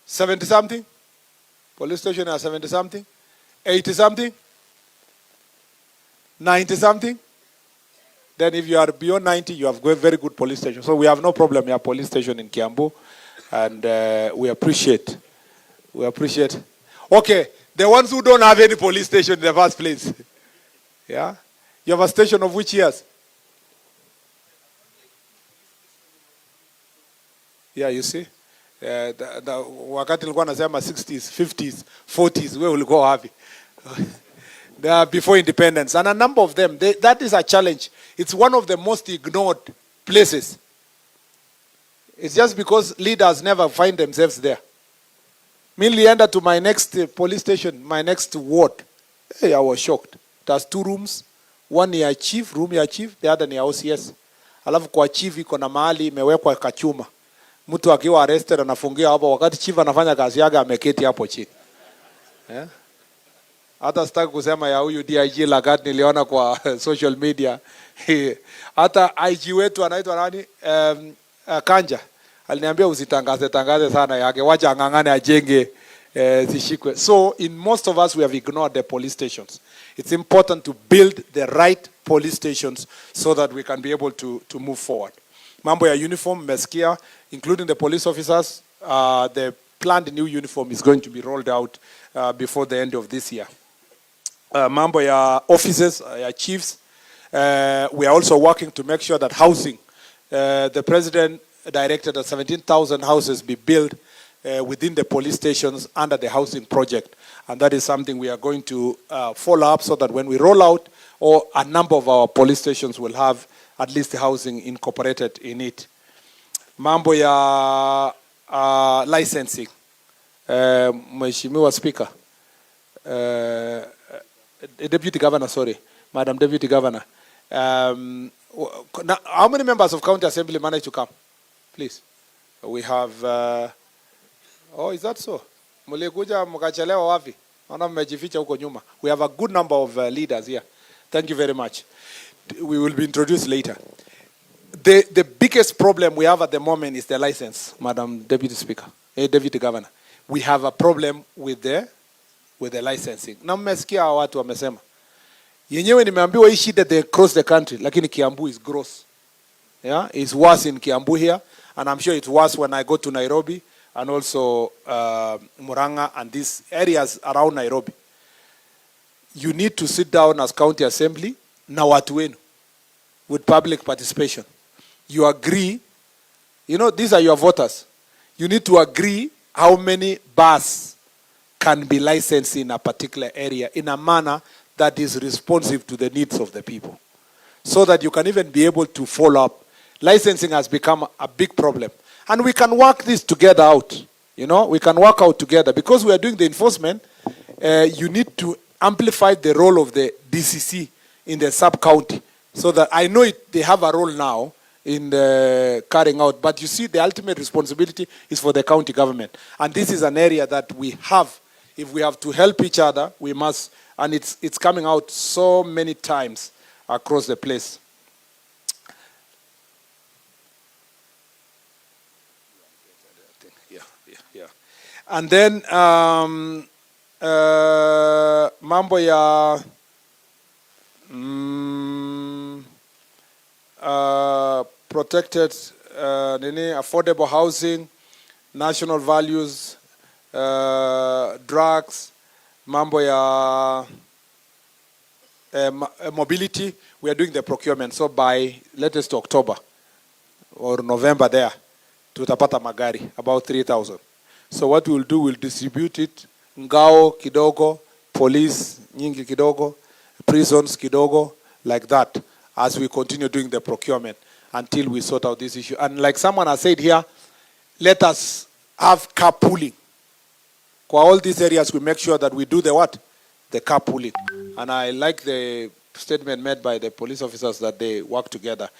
70 something? Police station are 70 something? 80 something? 90 something? Then if you are beyond 90, you have a very good police station. So we have no problem here, police station in Kiambu. And we appreciate. We appreciate. Okay, the ones who don't have any police station in the first place. Yeah? You have a station of which years? Yeah, you see? Wakati nilikuwa nasema 60s, 50s, 40s, where will go happy? They are before independence. And a number of them, that is a challenge. It's one of the most ignored places. It's just because leaders never find themselves there. Me nilienda to my next police station, my next ward. Hey, I was shocked. It has 2 rooms. One near chief, room ya chief, the other near OCS. Alafu kwa chief iko na mahali imewekwa kachuma. Mtu akiwa arrested anafungiwa hapo wakati chief anafanya kazi yake ameketi hapo chini. Yeah? Hata sitaki kusema ya huyu DIG Lagat niliona kwa social media. Hata IG wetu anaitwa nani? Kanja. Aliniambia usitangaze sana yake. Wacha angangane ajenge zishikwe. So in most of us we have ignored the police stations. It's important to build the right police stations so that we can be able to move forward. Mambo ya uniform, meskia, including the police officers, the planned new uniform is going to be rolled out before the end of this year. Mambo ya offices, ya chiefs, we are also working to make sure that housing, the president directed that 17,000 houses be built within the police stations under the housing project. And that is something we are going to follow up so that when we roll out, or a number of our police stations will have at least the housing incorporated in it. Mambo ya licensing. Mheshimiwa Speaker. Deputy Governor, sorry. Madam Deputy Governor. How many members of County Assembly managed to come? Please. We have... oh, is that so? Mulikuja mkachelewa wapi? Naona mmejificha huko nyuma. We have a good number of leaders here. Thank you very much. We will be introduced later. The biggest problem we have at the moment is the license, Madam Deputy Speaker, Deputy Governor. We have a problem with the licensing. Na mmesikia watu wamesema. Yenyewe nimeambiwa hii shida they across the country, lakini Kiambu is gross. Yeah, it's worse in Kiambu here, and I'm sure it's worse when I go to Nairobi and also Muranga and these areas around Nairobi. You need to sit down as County Assembly na watu wenu with public participation. You agree, you know, these are your voters. You need to agree how many bars can be licensed in a particular area in a manner that is responsive to the needs of the people. So that you can even be able to follow up. Licensing has become a big problem. And we can work this together out. You know, we can work out together. Because we are doing the enforcement, you need to amplify the role of the DCC in the sub-county. So that I know they have a role now in carrying out. But you see, the ultimate responsibility is for the county government. And this is an area that we have. If we have to help each other, we must. And it's coming out so many times across the place. Yeah. And then mambo ya protected affordable housing, national values, drugs, mambo ya mobility. We are doing the procurement. So by latest October or November there, tutapata magari, about 3,000. So what we'll do, we'll distribute it, ngao kidogo, police nyingi kidogo, prisons kidogo, like that, as we continue doing the procurement until we sort out this issue. And like someone has said here, let us have carpooling. For all these areas, we make sure that we do the what? The carpooling. And I like the statement made by the police officers that they work together.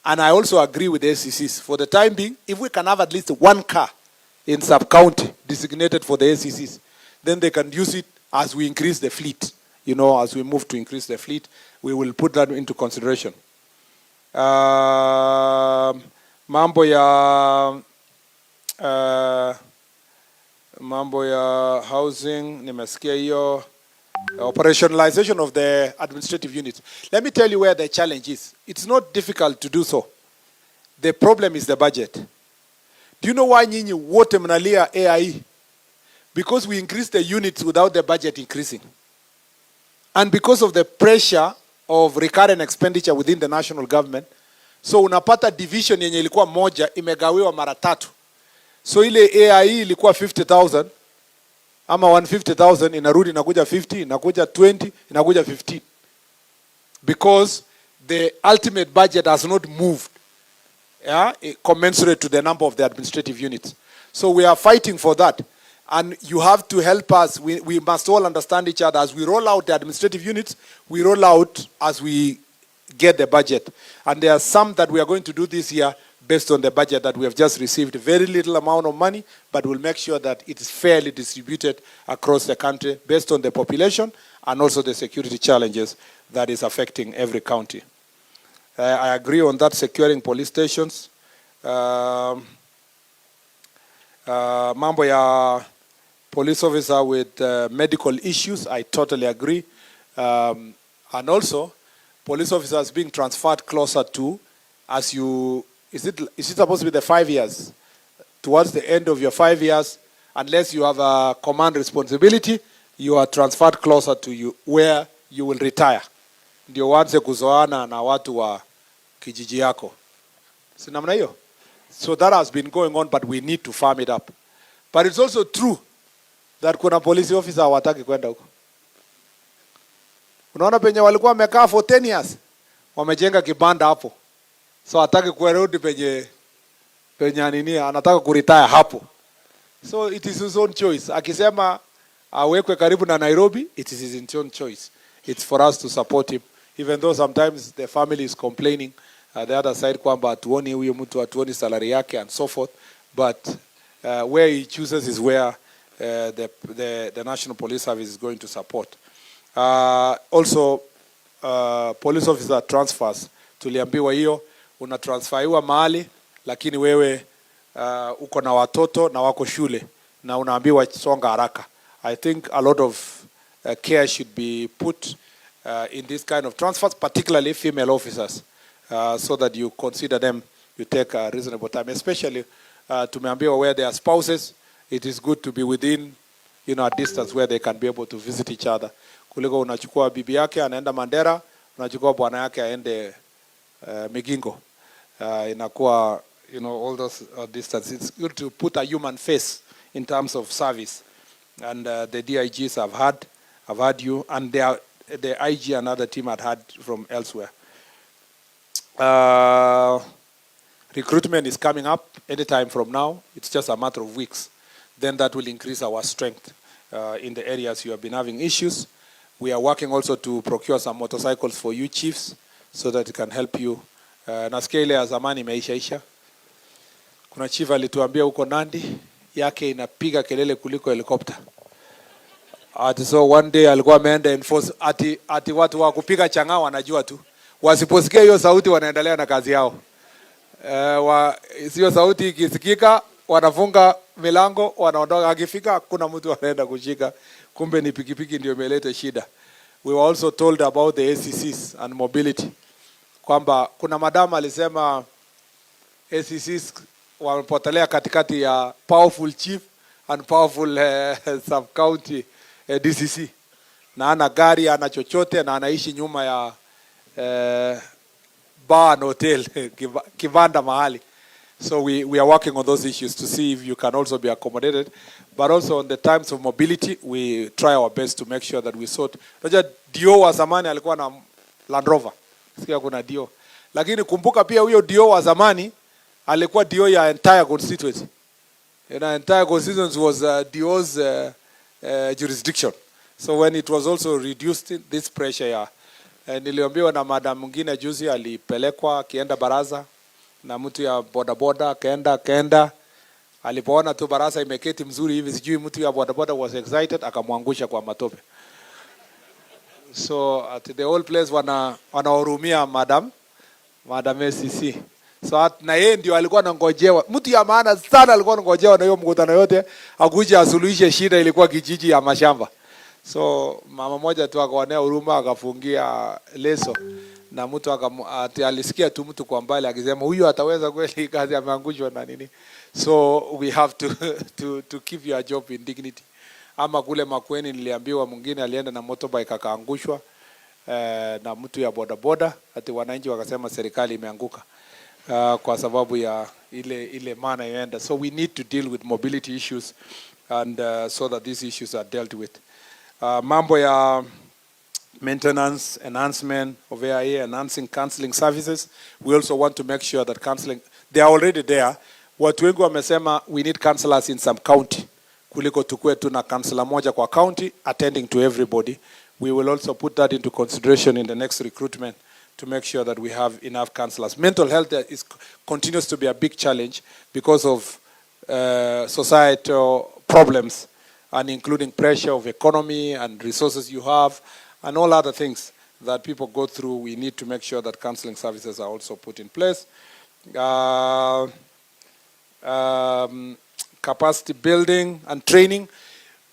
And I also agree with the ACCs. For the time being, if we can have at least one car in sub-county designated for the ACCs, then they can use it as we increase the fleet. You know, as we move to increase the fleet, we will put that into consideration. Mambo ya Mambo ya housing, nimesikia hiyo. Operationalization of the administrative units. Let me tell you where the challenge is. It's not difficult to do so. The problem is the budget. Do you know why nyinyi wote mnalia AIE? Because we increased the units without the budget increasing. And because of the pressure of recurrent expenditure within the national government, so unapata division yenye ilikuwa moja imegawiwa mara tatu. So ile AIE ilikuwa 50,000 ama 150,000 inarudi inakuja 50, inakuja 20, inakuja 15. Because the ultimate budget has not moved, yeah, commensurate to the number of the administrative units. So we are fighting for that. And you have to help us. We must all understand each other. As we roll out the administrative units, we roll out as we get the budget. And there are some that we are going to do this year based on the budget that we have just received. Very little amount of money, but we'll make sure that it is fairly distributed across the country based on the population and also the security challenges that is affecting every county. I agree on that, securing police stations. Mambo ya police officer with medical issues, I totally agree. And also, police officers being transferred closer to, as you, is it supposed to be the 5 years? Towards the end of your 5 years, unless you have a command responsibility, you are transferred closer to you, where you will retire. Ndio uanze kuzoana na watu wa kijiji yako. Si namna hiyo? So that has been going on, but we need to farm it up. But it's also true that kuna police officer hawataki kwenda huko. Unaona penye walikuwa wamekaa for 10 years, wamejenga kibanda hapo. So hataki kurudi penye nini, anataka kuretire hapo. So it is his own choice. Akisema awekwe karibu na Nairobi, it is his own choice. It's for us to support him, even though sometimes the family is complaining the other side kwamba hatuoni huyo mtu, hatuoni salary yake and so forth. But where he chooses is where the National Police Service is going to support. Also, police officer transfers. Tuliambiwa hiyo, unatransferiwa mahali, lakini wewe uko na watoto na wako shule, na unaambiwa songa haraka. I think a lot of care should be put in this kind of transfers, particularly female officers, so that you consider them, you take a reasonable time, especially tumeambiwa where their spouses, it is good to be within, a distance where they can be able to visit each other. Kuliko unachukua bibi yake anaenda Mandera, unachukua bwana yake aende Migingo. Inakuwa, all those distance. It's good to put a human face in terms of service. And the DIGs have had you, and the IG and other team had heard from elsewhere. Recruitment is coming up anytime from now. It's just a matter of weeks. Then that will increase our strength in the areas you have been having issues. We are working also to procure some motorcycles for you chiefs so that it can help you. Nasikia ile ya zamani imeisha. Kuna chief alituambia huko Nandi yake inapiga kelele kuliko helicopter. So one day alikuwa ameenda enforce ati watu wa kupiga chang'aa wanajua tu. Wasiposikia hiyo sauti wanaendelea na kazi yao. Sio sauti ikisikika wanafunga milango wanaondoka, akifika kuna mtu anaenda kushika, kumbe ni pikipiki ndio imeleta shida. We were also told about the ACCs and mobility. Kwamba kuna madam alisema ACCs wamepotelea katikati ya powerful chief and powerful sub county DCC. Na ana gari, ana chochote, na anaishi nyuma ya bar and hotel, kibanda mahali. So we are working on those issues to see if you can also be accommodated. But also on the times of mobility, we try our best to make sure that we sort. Unajua Dio wa zamani alikuwa na Land Rover. Sikia kuna Dio. Lakini kumbuka pia huyo Dio wa zamani alikuwa Dio ya entire constituency. Entire constituency was Dio's jurisdiction. So when it was also reduced, this pressure ya niliambiwa na madam mwingine juzi alipelekwa akienda baraza na mtu ya bodaboda kaenda alipoona tu baraza imeketi mzuri hivi, sijui mtu ya bodaboda was excited akamwangusha kwa matope. So at the whole place wanahurumia madam ACC. So na yeye ndio alikuwa anangojewa. Mtu ya maana sana alikuwa anangojewa na hiyo mkutano yote akuje asuluhishe shida ilikuwa kijiji ya mashamba. So mama moja tu akaonea huruma akafungia leso na mtu alisikia tu mtu kwa mbali akisema huyu ataweza kweli kazi ameangushwa na nini. So we have to keep your job in dignity. Ama kule Makueni niliambiwa mwingine alienda na motorbike akaangushwa na mtu ya bodaboda, ati wananchi wakasema serikali imeanguka kwa sababu ya ile maana ienda. So we need to deal with mobility issues and so that these issues are dealt with. Mambo ya maintenance, enhancement of AIA, enhancing counseling services. We also want to make sure that counseling, they are already there. Watu wengi wamesema we need counselors in some county. Kuliko tukue tuna counselor moja kwa county attending to everybody. We will also put that into consideration in the next recruitment to make sure that we have enough counselors. Mental health continues to be a big challenge because of societal problems, and including pressure of economy and resources you have and all other things that people go through. We need to make sure that counseling services are also put in place. Capacity building and training.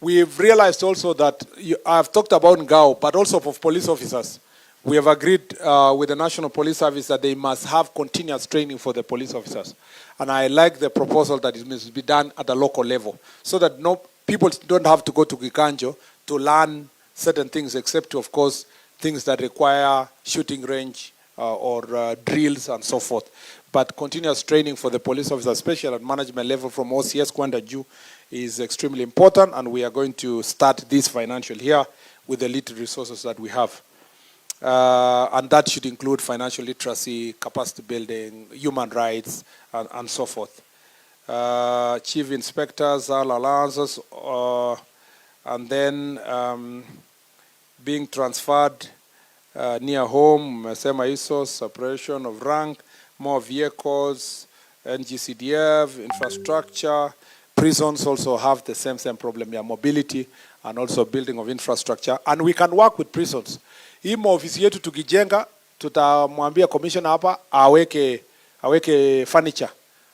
We've realized also that I've talked about Ngao, but also for police officers. We have agreed with the National Police Service that they must have continuous training for the police officers. And I like the proposal that it must be done at a local level so that people don't have to go to Gikanjo to learn certain things, except, of course, things that require shooting range or drills and so forth. But continuous training for the police officers, especially at management level from OCS Kwanda Ju, is extremely important, and we are going to start this financial year with the little resources that we have. And that should include financial literacy, capacity building, human rights, and so forth. Chief inspectors, all allowances, and then being transferred near home, sema ISO, separation of rank, more vehicles, NGCDF, infrastructure. Prisons also have the same problem, yeah, mobility and also building of infrastructure. And we can work with prisons. Hii maofisi yetu tukijenga, tutamwambia commissioner hapa aweke furniture.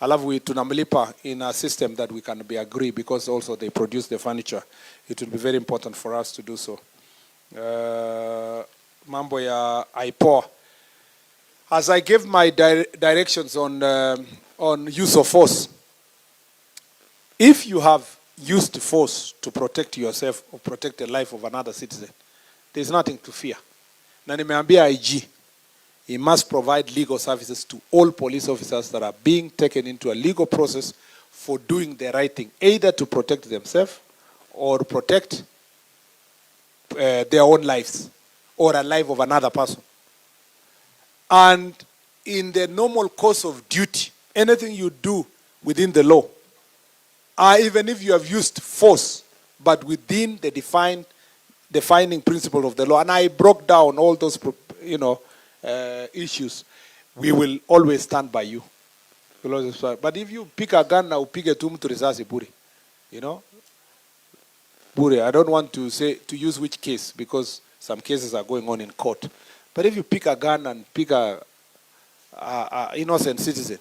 Alafu tunamlipa in a system that we can be agree, because also they produce the furniture. It will be very important for us to do so. Mambo ya IPOA. As I gave my directions on use of force, if you have used force to protect yourself or protect the life of another citizen, there's nothing to fear. Na nimeambia IG, he must provide legal services to all police officers that are being taken into a legal process for doing the right thing, either to protect themselves or protect their own lives or a life of another person. And in the normal course of duty, anything you do within the law, even if you have used force, but within the defining principle of the law, and I broke down all those, issues, we will always stand by you. But if you pick a gun now, pick a tum to risasi buri, buri. I don't want to use which case, because some cases are going on in court. But if you pick a gun and pick a innocent citizen,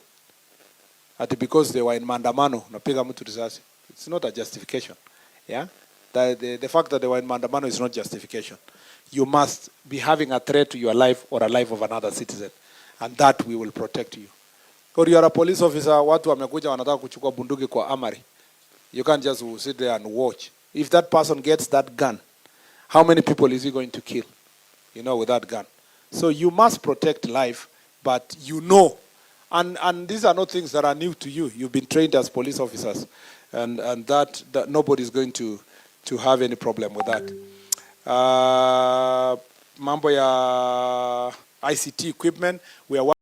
because they were in Mandamano, napiga mtu risasi, it's not a justification. Yeah, the fact that they were in Mandamano is not justification. You must be having a threat to your life or a life of another citizen, and that we will protect you. Or you are a police officer, watu wamekuja wanataka kuchukua bunduki kwa amari. You can't just sit there and watch. If that person gets that gun, how many people is he going to kill? With that gun. So you must protect life, but and these are not things that are new to you. You've been trained as police officers, and that nobody is going to have any problem with that. Mambo ya ICT equipment, we are